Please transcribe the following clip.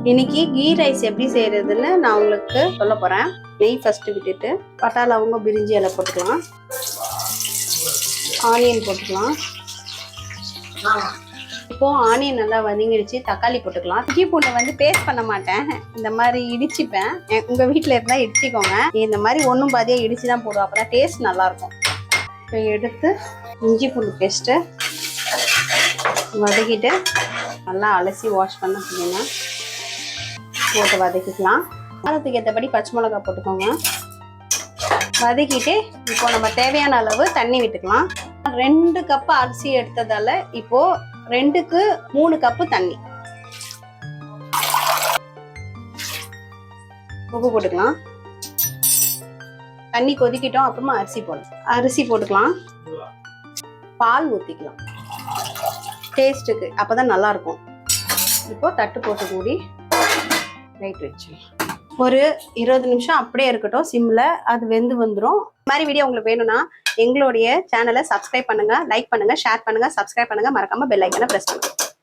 இன்னைக்கு key rice எப்படி செய்யறதுன்னு நான் உங்களுக்கு சொல்ல போறேன். நெய் ஃபர்ஸ்ட் விட்டுட்டு பட்டா லவங்கம் பிரிஞ்சி இலை போட்டுக்கலாம், ஆனியன் போட்டுக்கலாம். இப்போ ஆனியன் நல்லா வதங்கிடுச்சு, தக்காளி போட்டுக்கலாம். இஞ்சி பூண்டை வந்து பேஸ்ட் பண்ண மாட்டேன், இந்த மாதிரி இடிச்சுப்பேன். உங்க வீட்டில் இருந்தால் இடிச்சிக்கோங்க. இந்த மாதிரி ஒன்றும் பாதியாக இடிச்சு தான் போடுவோம், அப்போ தான் டேஸ்ட் நல்லாயிருக்கும். இப்போ எடுத்து இஞ்சி பூண்டு பேஸ்ட்டு வதக்கிட்டு நல்லா அலசி வாஷ் பண்ண அப்படின்னா போட்டு வதக்கிக்கலாம். காரத்துக்கு ஏற்றபடி பச்சை மிளகாய் போட்டுக்கோங்க. வதக்கிட்டு இப்போ நம்ம தேவையான அளவு தண்ணி விட்டுக்கலாம். 2 கப்பு அரிசி எடுத்ததால இப்போ 2க்கு 3 கப்பு தண்ணி. உப்பு போட்டுக்கலாம். தண்ணி கொதிக்கிட்டோம், அப்புறமா அரிசி போட்டுக்கலாம். பால் ஊற்றிக்கலாம் டேஸ்ட்டுக்கு, அப்போதான் நல்லா இருக்கும். இப்போ தட்டு போட்டு மூடி லைட் வச்சிடலாம். ஒரு 20 நிமிஷம் அப்படியே இருக்கட்டும் சிம்ல, அது வெந்து வந்துடும். இந்த மாதிரி வீடியோ உங்களுக்கு வேணும்னா எங்களுடைய சேனலை சப்ஸ்கிரைப் பண்ணுங்க, லைக் பண்ணுங்க, ஷேர் பண்ணுங்க, சப்ஸ்கிரைப் பண்ணுங்க, மறக்காம பெல் ஐக்கானை பிரஸ் பண்ணுங்க.